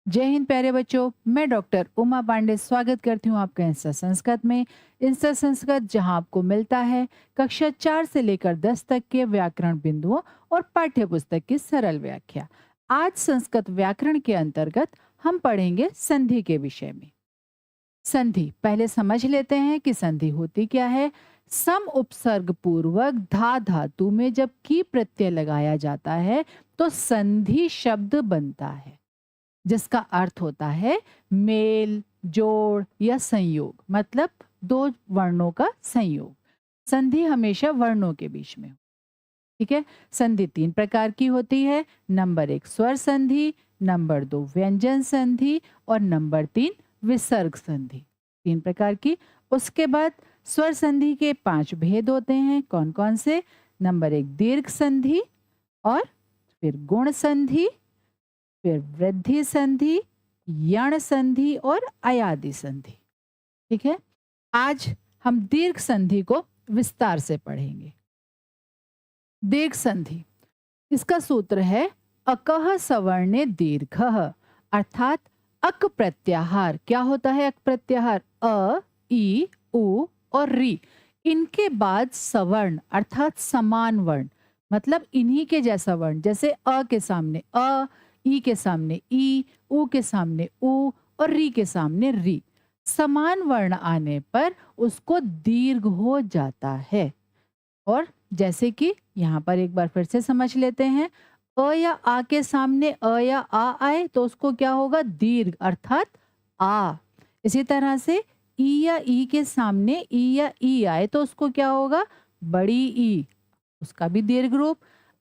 जय हिंद प्यारे बच्चों। मैं डॉक्टर उमा पांडे स्वागत करती हूँ आपका इंस्टा संस्कृत में। इंस्टा संस्कृत जहाँ आपको मिलता है कक्षा 4 से लेकर 10 तक के व्याकरण बिंदुओं और पाठ्य पुस्तक की सरल व्याख्या। आज संस्कृत व्याकरण के अंतर्गत हम पढ़ेंगे संधि के विषय में। संधि पहले समझ लेते हैं कि संधि होती क्या है। सम उपसर्ग पूर्वक धा धातु में जब की प्रत्यय लगाया जाता है तो संधि शब्द बनता है, जिसका अर्थ होता है मेल, जोड़ या संयोग, मतलब दो वर्णों का संयोग। संधि हमेशा वर्णों के बीच में हो। ठीक है। संधि 3 प्रकार की होती है। नंबर 1 स्वर संधि, नंबर 2 व्यंजन संधि और नंबर 3 विसर्ग संधि। 3 प्रकार की। उसके बाद स्वर संधि के 5 भेद होते हैं। कौन कौन से? नंबर 1 दीर्घ संधि, और फिर गुण संधि, फिर वृद्धि संधि, यण संधि और अयादि संधि। ठीक है। आज हम दीर्घ संधि को विस्तार से पढ़ेंगे। दीर्घ संधि, इसका सूत्र है अकह सवर्णे दीर्घ, अर्थात अक प्रत्याहार। क्या होता है अक प्रत्याहार? अ, ई, उ और री, इनके बाद सवर्ण अर्थात समान वर्ण, मतलब इन्हीं के जैसा वर्ण। जैसे अ के सामने अ, ई के सामने ई, उ के सामने उ और री के सामने री। समान वर्ण आने पर उसको दीर्घ हो जाता है। और जैसे कि यहाँ पर एक बार फिर से समझ लेते हैं। अ या आ के सामने अ या आ आए तो उसको क्या होगा? दीर्घ अर्थात आ। इसी तरह से ई या ई के सामने ई या ई आए तो उसको क्या होगा? बड़ी ई, उसका भी दीर्घ रूप।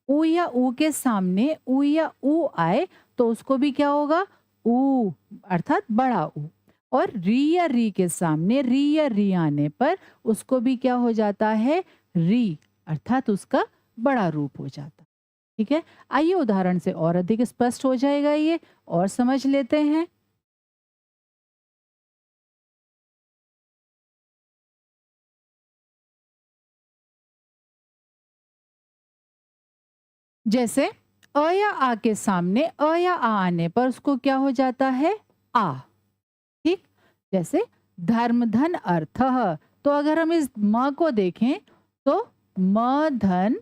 उ या उ के सामने उ या उ आए तो उसको भी क्या होगा? ऊ, अर्थात बड़ा ऊ। और री या री के सामने री या री आने पर उसको भी क्या हो जाता है? री, अर्थात उसका बड़ा रूप हो जाता। ठीक है। आइए उदाहरण से और अधिक स्पष्ट हो जाएगा ये, और समझ लेते हैं। जैसे अ या आ के सामने अ या आ आने पर उसको क्या हो जाता है? आ। ठीक। जैसे धर्म धन अर्थ, तो अगर हम इस म को देखें तो म धन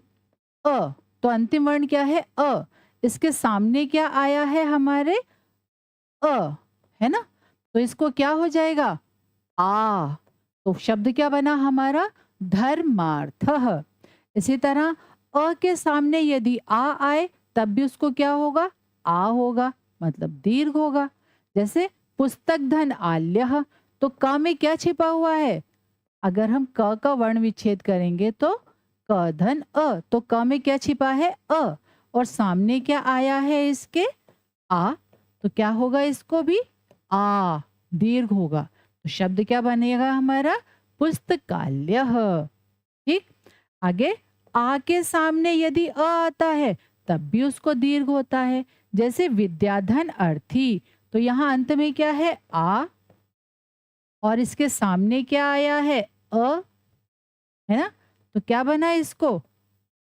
अ, तो अंतिम वर्ण क्या है? अ। इसके सामने क्या आया है हमारे? अ, है ना? तो इसको क्या हो जाएगा? आ। तो शब्द क्या बना हमारा? धर्मार्थः। इसी तरह अ के सामने यदि आ आए तब भी उसको क्या होगा? आ होगा, मतलब दीर्घ होगा। जैसे पुस्तक धन आल्यः, तो क में क्या छिपा हुआ है? अगर हम क का वर्ण विच्छेद करेंगे तो क धन अ, तो क में क्या छिपा है? अ, और सामने क्या आया है इसके? आ। तो क्या होगा? इसको भी आ, दीर्घ होगा। तो शब्द क्या बनेगा हमारा? पुस्तकालयः। ठीक। आगे आ के सामने यदि अ आता है तब भी उसको दीर्घ होता है। जैसे विद्याधन अर्थी, तो यहाँ अंत में क्या है? आ, और इसके सामने क्या आया है? अ, है ना? तो क्या बना इसको?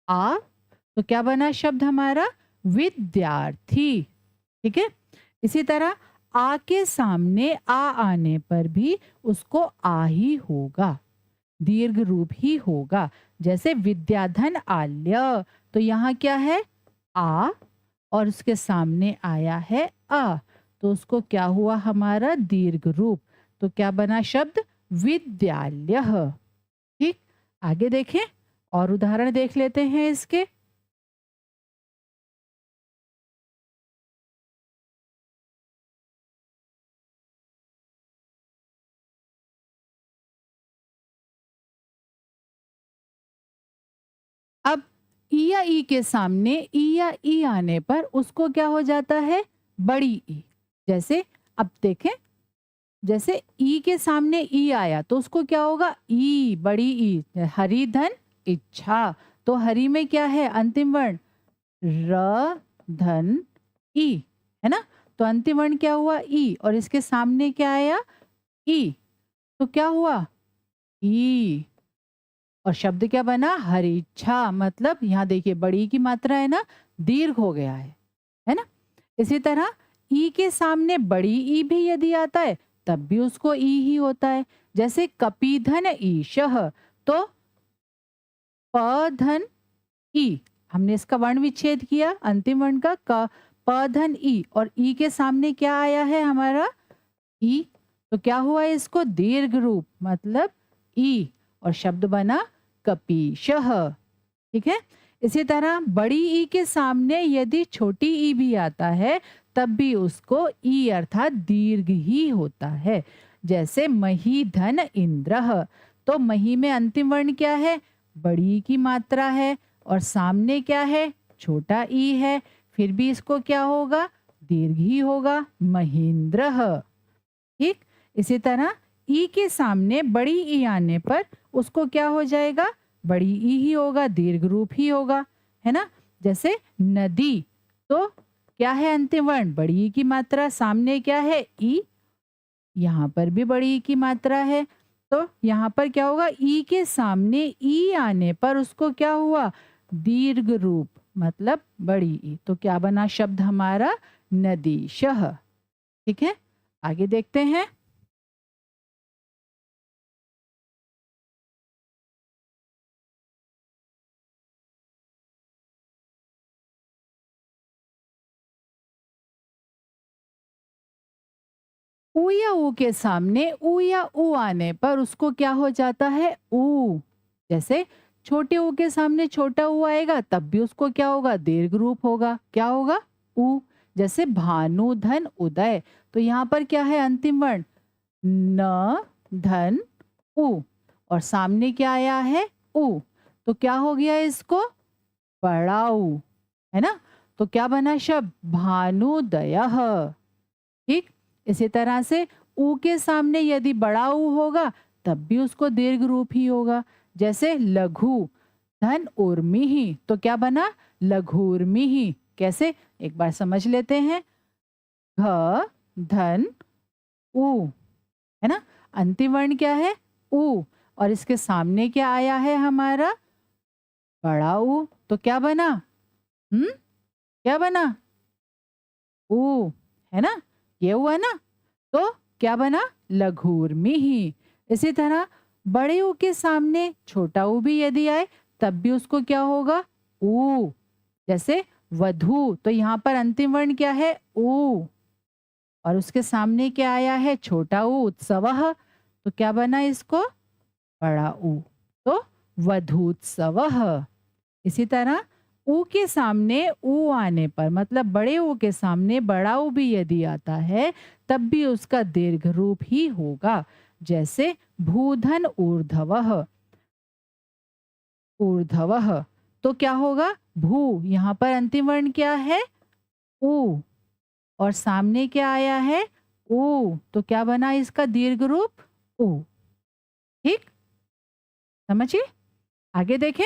आ। तो क्या बना शब्द हमारा? विद्यार्थी। ठीक है। इसी तरह आ के सामने आ आने पर भी उसको आ ही होगा, दीर्घ रूप ही होगा। जैसे विद्याधन आल्य, तो यहाँ क्या है? आ, और उसके सामने आया है आ, तो उसको क्या हुआ हमारा? दीर्घ रूप। तो क्या बना शब्द? विद्यालयः। ठीक। आगे देखें और उदाहरण देख लेते हैं इसके। अब ई या ई के सामने ई या ई आने पर उसको क्या हो जाता है? बड़ी ई। जैसे अब देखें, जैसे ई के सामने ई आया तो उसको क्या होगा? ई, बड़ी ई। हरि धन इच्छा, तो हरि में क्या है अंतिम वर्ण? र धन ई, है ना? तो अंतिम वर्ण क्या हुआ? ई, और इसके सामने क्या आया? ई, तो क्या हुआ? ई, और शब्द क्या बना? हरिच्छा। मतलब यहाँ देखिए बड़ी की मात्रा है ना, दीर्घ हो गया है ना? इसी तरह ई के सामने बड़ी ई भी यदि आता है तब भी उसको ई ही होता है। जैसे कपीधन ईशः, तो प धन ई, हमने इसका वर्ण विच्छेद किया, अंतिम वर्ण का क, प धन ई, और ई के सामने क्या आया है हमारा ई, तो क्या हुआ इसको दीर्घ रूप मतलब ई, और शब्द बना कपीशः। ठीक है। इसी तरह बड़ी ई के सामने यदि छोटी ई भी आता है तब भी उसको ई अर्थात दीर्घ ही होता है। जैसे मही धन इंद्रः, तो मही में अंतिम वर्ण क्या है, बड़ी ई की मात्रा है, और सामने क्या है, छोटा ई है, फिर भी इसको क्या होगा, दीर्घ ही होगा, महेंद्रः। ठीक। इसी तरह ई के सामने बड़ी ई आने पर उसको क्या हो जाएगा, बड़ी ई ही होगा, दीर्घ रूप ही होगा, है ना। जैसे नदी, तो क्या है अंतिम वर्ण, बड़ी ई की मात्रा, सामने क्या है ई, यहाँ पर भी बड़ी ई की मात्रा है, तो यहाँ पर क्या होगा, ई के सामने ई आने पर उसको क्या हुआ, दीर्घ रूप मतलब बड़ी ई, तो क्या बना शब्द हमारा नदीशः। ठीक है। आगे देखते हैं। ऊ या ऊ के सामने ऊ या ऊ आने पर उसको क्या हो जाता है, ऊ। जैसे छोटे ऊ के सामने छोटा ऊ आएगा तब भी उसको क्या होगा, दीर्घ रूप होगा, क्या होगा, ऊ। जैसे भानु धन उदय, तो यहाँ पर क्या है अंतिम वर्ण न धन ऊ, और सामने क्या आया है ऊ, तो क्या हो गया इसको, बड़ा ऊ, है ना। तो क्या बना शब्द भानुदयः। ठीक। इसी तरह से ऊ के सामने यदि बड़ा ऊ होगा तब भी उसको दीर्घ रूप ही होगा। जैसे लघु धन उर्मी, तो क्या बना लघुर्मी। कैसे, एक बार समझ लेते हैं। घ धन ऊ, है ना, अंतिम वर्ण क्या है ऊ, और इसके सामने क्या आया है हमारा बड़ा ऊ, तो क्या बना, क्या बना, ऊ, है ना, ये हुआ ना, तो क्या बना लघुर्मी ही। इसी तरह बड़े ऊ के सामने छोटा ऊ भी यदि आए तब भी उसको क्या होगा, ऊ। जैसे वधु, तो यहाँ पर अंतिम वर्ण क्या है ऊ, और उसके सामने क्या आया है छोटा ऊ, उत्सवः, तो क्या बना इसको बड़ा ऊ, तो वधूत्सवः। इसी तरह ऊ के सामने ऊ आने पर मतलब बड़े ऊ के सामने बड़ा ऊ भी यदि आता है तब भी उसका दीर्घ रूप ही होगा। जैसे भूधन ऊर्ध्वः, ऊर्ध्वः, तो क्या होगा भू, यहाँ पर अंतिम वर्ण क्या है ऊ, और सामने क्या आया है ऊ, तो क्या बना इसका दीर्घ रूप ऊ। ठीक, समझिए। आगे देखें।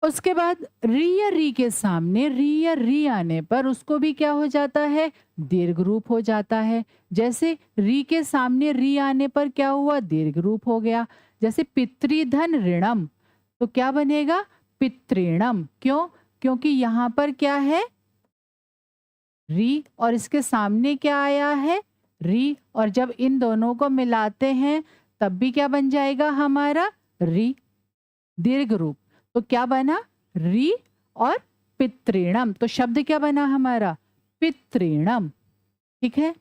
उसके बाद री या री के सामने री या री आने पर उसको भी क्या हो जाता है, दीर्घ रूप हो जाता है। जैसे री के सामने री आने पर क्या हुआ, दीर्घ रूप हो गया। जैसे पितृधन ऋणम, तो क्या बनेगा पितृणम, क्यों, क्योंकि यहाँ पर क्या है री, और इसके सामने क्या आया है री, और जब इन दोनों को मिलाते हैं तब भी क्या बन जाएगा हमारा री, दीर्घ रूप। तो क्या बना री और पितृणम, तो शब्द क्या बना हमारा पितृणम। ठीक है।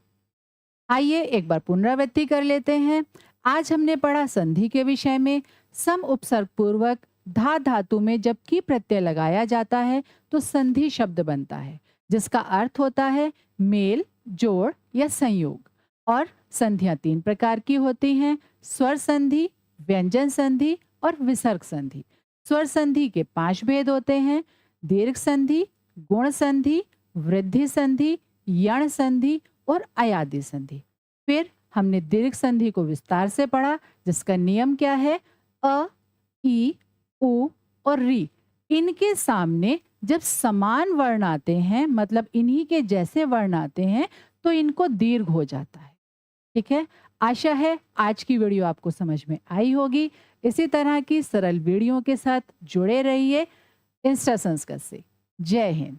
आइए एक बार पुनरावृत्ति कर लेते हैं। आज हमने पढ़ा संधि के विषय में। सम उपसर्ग पूर्वक धा धातु में जब की प्रत्यय लगाया जाता है तो संधि शब्द बनता है, जिसका अर्थ होता है मेल, जोड़ या संयोग। और संधियां तीन प्रकार की होती हैं, स्वर संधि, व्यंजन संधि और विसर्ग संधि। स्वर संधि के 5 भेद होते हैं, दीर्घ संधि, गुण संधि, वृद्धि संधि, यण संधि और अयादि संधि। फिर हमने दीर्घ संधि को विस्तार से पढ़ा, जिसका नियम क्या है, अ, ई, उ और री, इनके सामने जब समान वर्ण आते हैं, मतलब इन्हीं के जैसे वर्ण आते हैं, तो इनको दीर्घ हो जाता है। ठीक है? आशा है आज की वीडियो आपको समझ में आई होगी। इसी तरह की सरल वीडियो के साथ जुड़े रहिए इंस्टा संस्कृत से। जय हिंद।